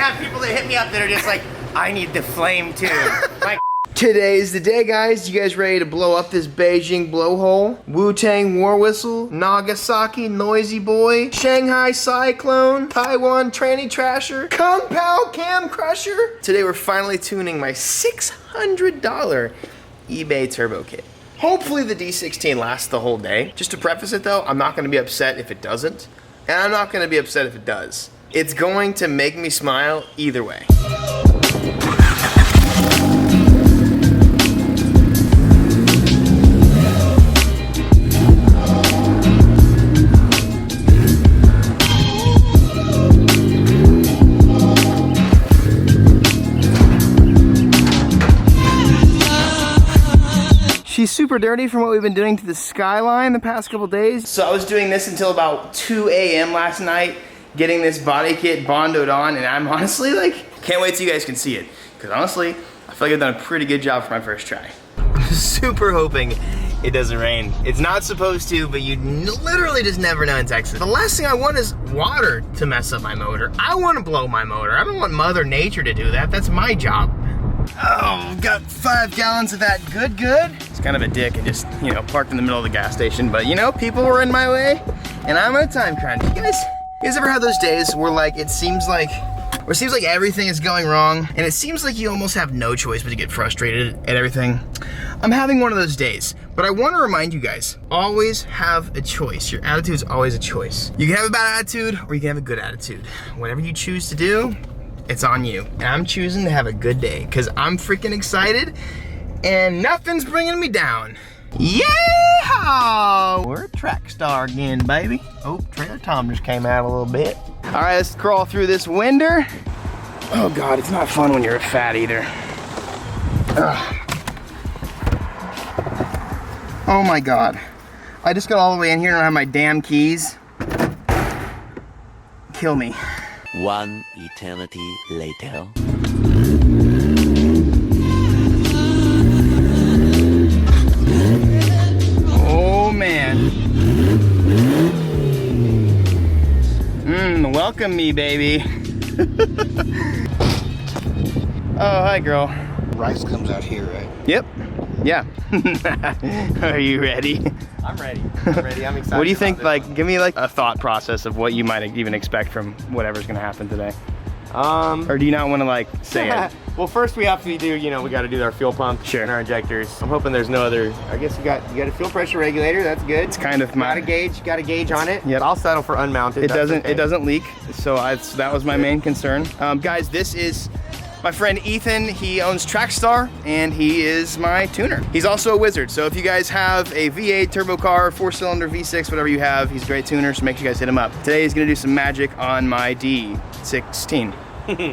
have people that hit me up that are just like, I need the flame too. Like, today's the day, guys. You guys ready to blow up this Beijing blowhole? Wu-Tang War Whistle, Nagasaki Noisy Boy, Shanghai Cyclone, Taiwan Tranny Trasher, Kung Pao Cam Crusher. Today we're finally tuning my $600 eBay turbo kit. Hopefully the D16 lasts the whole day. Just to preface it though, I'm not gonna be upset if it doesn't, and I'm not gonna be upset if it does. It's going to make me smile either way. She's super dirty from what we've been doing to the skyline the past couple days. So I was doing this until about 2 a.m. last night, getting this body kit bondoed on, and I'm honestly like, can't wait till you guys can see it. Because honestly, I feel like I've done a pretty good job for my first try. I'm super hoping it doesn't rain. It's not supposed to, but you literally just never know in Texas. The last thing I want is water to mess up my motor. I want to blow my motor. I don't want Mother Nature to do that. That's my job. Oh, got 5 gallons of that good. It's kind of a dick and just, you know, parked in the middle of the gas station. But you know, people were in my way and I'm on a time crunch. You guys ever had those days where like it seems like everything is going wrong and it seems like you almost have no choice but to get frustrated at everything? I'm having one of those days, but I want to remind you guys, always have a choice. Your attitude is always a choice. You can have a bad attitude or you can have a good attitude. Whatever you choose to do, it's on you. And I'm choosing to have a good day because I'm freaking excited and nothing's bringing me down. Yeah! We're at TrackStar again, baby. Oh, Trailer Tom just came out a little bit. All right, let's crawl through this winder. Oh God, it's not fun when you're a fat eater. Ugh. Oh my God. I just got all the way in here and I don't have my damn keys. Kill me. One eternity later. Oh man. Welcome me, baby. Oh, hi girl. Rice comes out here, right? Yep. Yeah. Are you ready? I'm ready. I'm excited. What do you think, like, give me like a thought process of what you might even expect from whatever's gonna happen today. Or do you not want to like say it? Well, first we have to do, you know, we got to do our fuel pump and our injectors. I'm hoping there's no other. I guess you got a fuel pressure regulator. That's good. It's kind of got a gauge on it. Yep. I'll settle for unmounted. It doesn't leak. So that was my main concern. Guys, this is my friend Ethan. He owns TrackStar and he is my tuner. He's also a wizard. So if you guys have a V8 turbo car, 4-cylinder V6, whatever you have, he's a great tuner. So make sure you guys hit him up. Today he's gonna do some magic on my D16.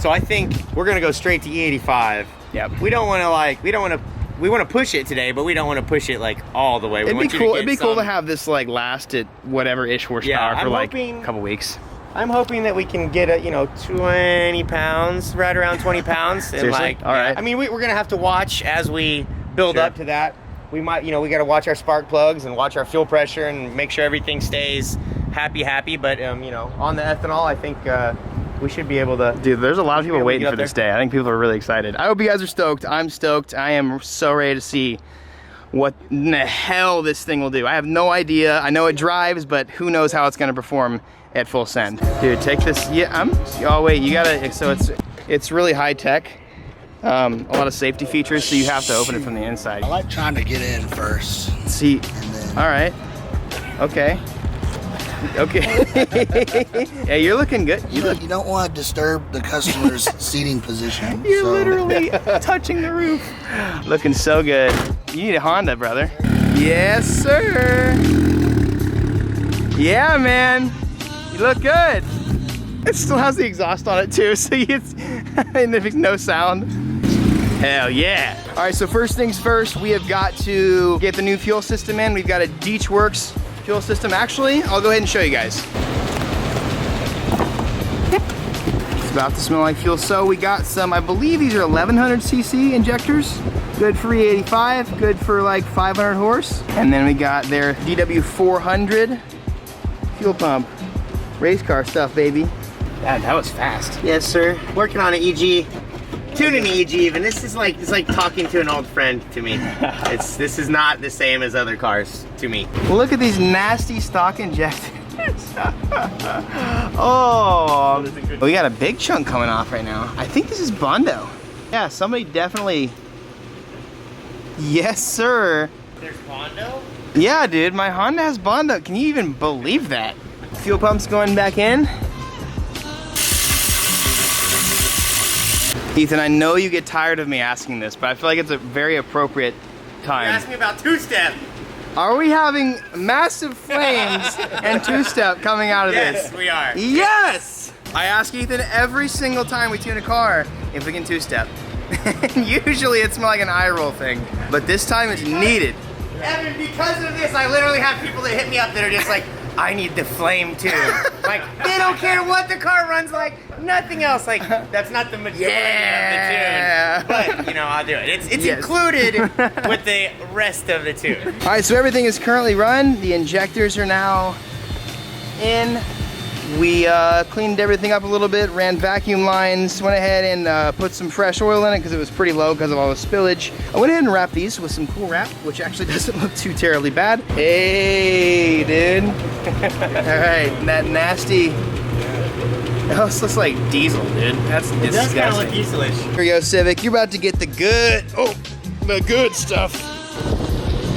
So I think we're gonna go straight to E85. Yep. We want to push it today, but we don't want to push it like all the way. It'd be cool to have this like last at whatever ish horsepower for like a couple weeks. I'm hoping that we can get a, 20 pounds, right around 20 pounds. And seriously? All right. I mean, we're gonna have to watch as we build up to that. We might, we got to watch our spark plugs and watch our fuel pressure and make sure everything stays happy. But on the ethanol, I think we should be able to. Dude, there's a lot of people waiting for this day. I think people are really excited. I hope you guys are stoked. I'm stoked. I am so ready to see what in the hell this thing will do. I have no idea. I know it drives, but who knows how it's gonna perform at full send. Dude, take this. Yeah, oh wait, you gotta, so it's really high tech. A lot of safety features, so you have to open it from the inside. I like trying to get in first. See, all right, okay. Yeah, you're looking good. You don't want to disturb the customer's seating position. You're literally touching the roof. Looking so good. You need a Honda, brother. Yes, sir. Yeah, man. You look good. It still has the exhaust on it too, so and there's no sound. Hell yeah. All right, so first things first, we have got to get the new fuel system in. We've got a Deechworks fuel system. Actually, I'll go ahead and show you guys. It's about to smell like fuel. So we got some, I believe these are 1100cc injectors. Good for E85, good for like 500 horse. And then we got their DW400 fuel pump. Race car stuff, baby. That was fast. Yes, sir. Working on an EG. Tuning the EG even. This is like, it's like talking to an old friend to me. This is not the same as other cars to me. Well, look at these nasty stock injectors. Oh, we got a big chunk coming off right now. I think this is Bondo. Yeah, somebody definitely. Yes, sir. There's Bondo? Yeah, dude, my Honda has Bondo. Can you even believe that? Fuel pump's going back in. Ethan, I know you get tired of me asking this, but I feel like it's a very appropriate time. You asked me about two-step. Are we having massive flames and two-step coming out of this? Yes, we are. Yes! I ask Ethan every single time we tune a car if we can two-step. Usually it's more like an eye roll thing, but this time it's needed. Evan, because of this, I literally have people that hit me up that are just like, I need the flame too. Like, they don't care what the car runs like, nothing else. Like, that's not the majority of the tune. But, you know, I'll do it. It's Yes. included with the rest of the tune. All right, so everything is currently run. The injectors are now in. We cleaned everything up a little bit, ran vacuum lines, went ahead and put some fresh oil in it because it was pretty low because of all the spillage. I went ahead and wrapped these with some cool wrap, which actually doesn't look too terribly bad. Hey, dude. All right, that nasty. Oh, this looks like diesel, dude. That's disgusting. It does kind of look dieselish. Here we go, Civic. You're about to get the good, the good stuff.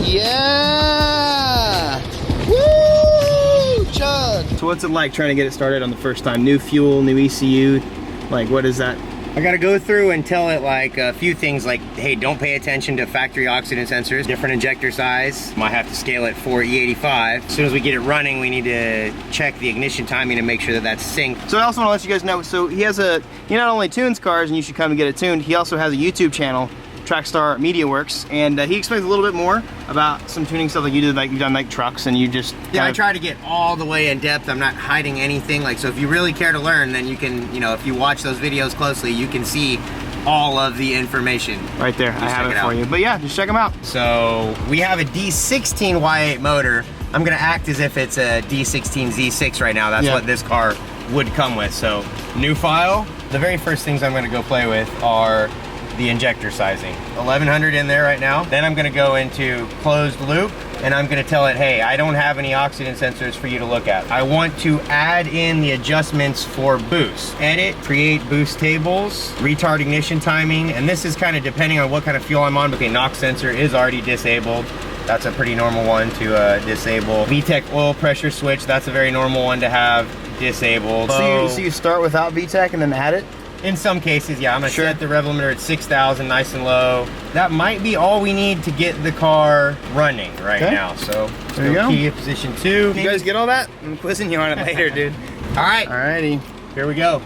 Yeah! Woo! Chug! So what's it like trying to get it started on the first time? New fuel, new ECU, like what is that? I gotta go through and tell it like a few things like, hey, don't pay attention to factory oxidant sensors, different injector size. Might have to scale it for E85. As soon as we get it running, we need to check the ignition timing to make sure that that's synced. So I also want to let you guys know, so he not only tunes cars and you should come and get it tuned, he also has a YouTube channel, TrackStar Media Works, and he explains a little bit more about some tuning stuff like you did, like you've done like trucks and you just I try to get all the way in depth. I'm not hiding anything. Like, so if you really care to learn, then you can, you know, if you watch those videos closely, you can see all of the information. Right there, I have it for you. But yeah, just check them out. So we have a D16 Y8 motor. I'm gonna act as if it's a D16 Z6 right now. That's what this car would come with. So new file. The very first things I'm gonna go play with are the injector sizing. 1100 in there right now. Then I'm gonna go into closed loop and I'm gonna tell it, hey, I don't have any oxidant sensors for you to look at. I want to add in the adjustments for boost. Edit, create boost tables, retard ignition timing, and this is kind of depending on what kind of fuel I'm on. Okay, NOx sensor is already disabled. That's a pretty normal one to disable. VTEC oil pressure switch, that's a very normal one to have disabled. So you start without VTEC and then add it? In some cases, yeah, I'm gonna set the rev limiter at 6,000, nice and low. That might be all we need to get the car running right now. So there you go. Key position 2. You guys get all that? I'm quizzing you on it later, dude. All right. Alrighty. Here we go.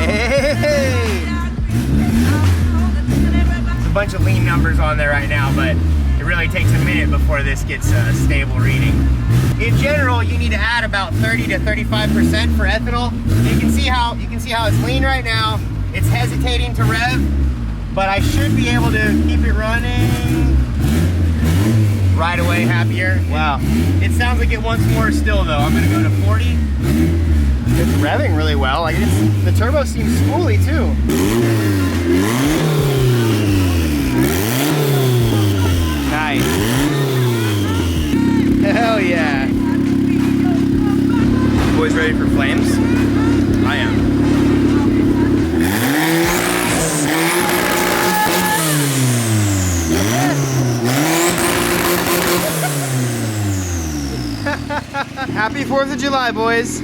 Hey! There's a bunch of lean numbers on there right now, but it really takes a minute before this gets a stable reading. In general, you need to add about 30 to 35% for ethanol. You can see how it's lean right now. It's hesitating to rev, but I should be able to keep it running right away. Happier. Wow. It sounds like it wants more still though. I'm gonna go to 40. It's revving really well. Like the turbo seems spooly too. Nice. Hell yeah. Boys ready for flames? I am. Happy 4th of July, boys.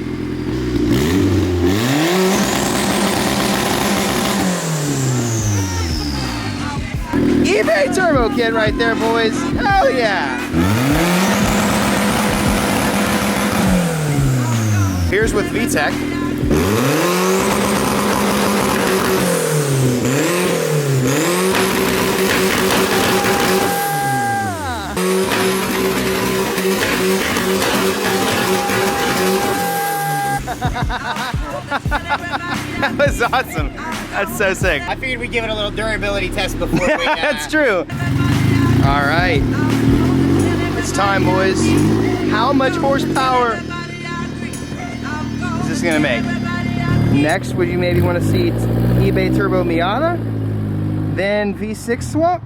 eBay turbo kit right there, boys. Hell yeah. Here's with VTEC. That was awesome. That's so sick. I figured we'd give it a little durability test before we... That's true. All right. Let's It's time, boys. How much horsepower is this gonna make? Next, would you maybe want to see eBay Turbo Miata? Then V6 swap?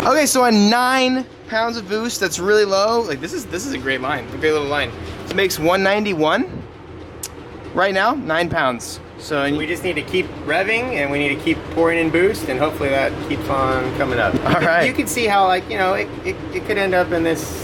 Okay, so on 9 pounds of boost, that's really low. Like this is a great line, a great little line. This makes 191 right now, 9 pounds. So we just need to keep revving and we need to keep pouring in boost, and hopefully that keeps on coming up. All right. You can see how, like, you know, it could end up in this.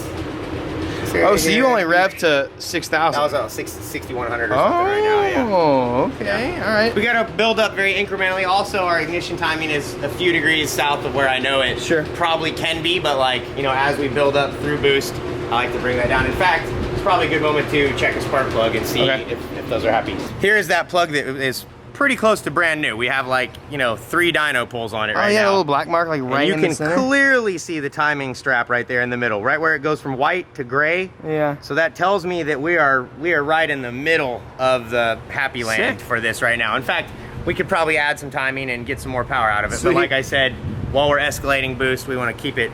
Oh, so you only rev to 6,000. That was about 6,100 or something right now, yeah. Oh, okay, all right. We gotta build up very incrementally. Also, our ignition timing is a few degrees south of where I know it probably can be, but like, you know, as we build up through boost, I like to bring that down. In fact, it's probably a good moment to check a spark plug and see if those are happy. Here is that plug that is pretty close to brand new. We have, like, you know, 3 dyno pulls on it right now. Oh yeah, a little black mark like right in the center. You can clearly see the timing strap right there in the middle, right where it goes from white to gray. Yeah. So that tells me that we are right in the middle of the happy land for this right now. In fact, we could probably add some timing and get some more power out of it. Sweet. But like I said, while we're escalating boost, we want to keep it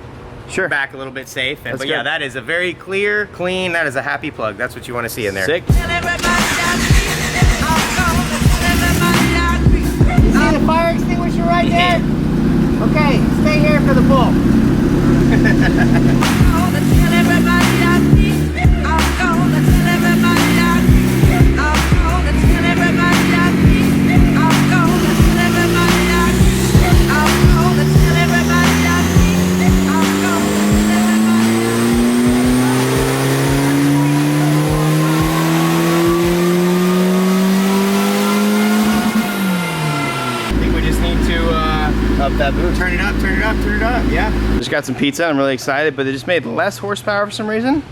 back a little bit safe. But yeah, that is a very clear, clean, that is a happy plug. That's what you want to see in there. Sick. See the fire extinguisher right there? Okay, stay here for the pull. Up that boost. Turn it up, turn it up, turn it up, yeah. Just got some pizza, I'm really excited, but it just made less horsepower for some reason.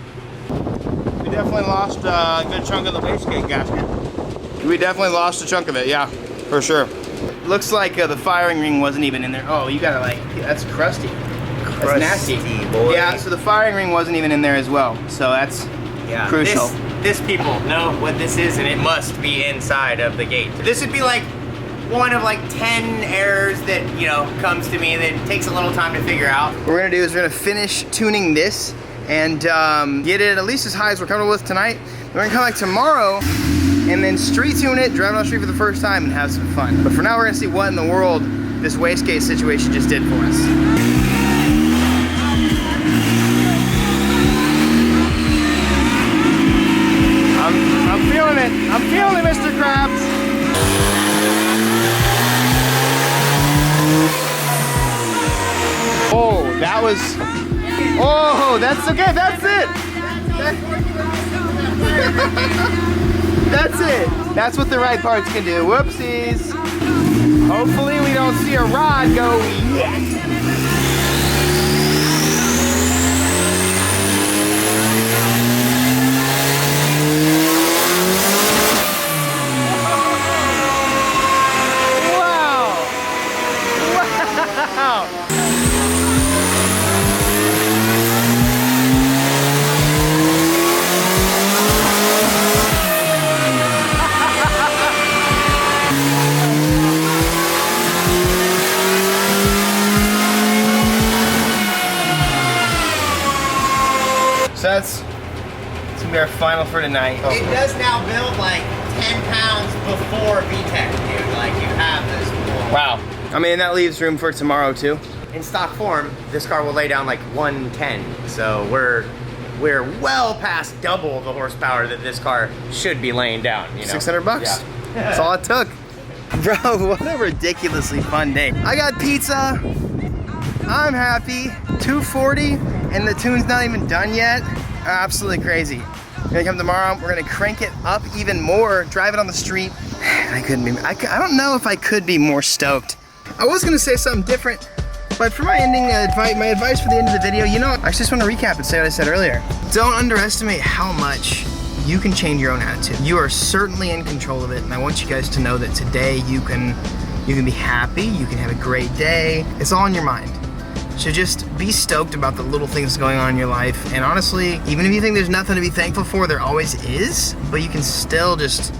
We definitely lost a good chunk of the wastegate gasket. We definitely lost a chunk of it, yeah, for sure. Looks like the firing ring wasn't even in there. Oh, you gotta like, that's crusty. That's nasty. Boy. Yeah, so the firing ring wasn't even in there as well, so that's crucial. This people know what this is, and it must be inside of the gate. This would be like one of like 10 errors that, you know, comes to me that takes a little time to figure out. What we're gonna do is we're gonna finish tuning this and get it at least as high as we're comfortable with tonight. We're gonna come back tomorrow and then street tune it, drive it on the street for the first time and have some fun. But for now, we're gonna see what in the world this wastegate situation just did for us. I'm feeling it. I'm feeling it, Mr. Krabs. Oh, that was, oh, that's okay, that's it. That's it. That's what the right parts can do. Whoopsies. Hopefully we don't see a rod go yet. So that's gonna be our final for tonight. It does now build like 10 pounds before VTEC, dude. Like, you have this. Wow. I mean, that leaves room for tomorrow too. In stock form, this car will lay down like 110. So we're well past double the horsepower that this car should be laying down, you know? 600 bucks. Yeah. That's all it took. Bro, what a ridiculously fun day. I got pizza. I'm happy. 240 and the tune's not even done yet. Absolutely crazy. We're gonna come tomorrow, we're gonna crank it up even more, drive it on the street. I don't know if I could be more stoked. I was gonna say something different, but for my ending my advice for the end of the video, you know, I just want to recap and say what I said earlier. Don't underestimate how much you can change your own attitude. You are certainly in control of it, and I want you guys to know that today you can be happy, you can have a great day. It's all in your mind. So just be stoked about the little things going on in your life. And honestly, even if you think there's nothing to be thankful for, there always is, but you can still just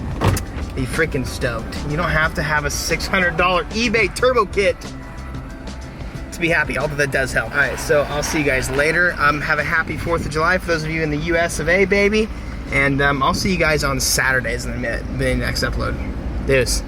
be freaking stoked. You don't have to have a $600 eBay turbo kit to be happy, although that does help. All right, so I'll see you guys later. Have a happy 4th of July for those of you in the US of A, baby. And I'll see you guys on Saturdays in the next upload. Deuce.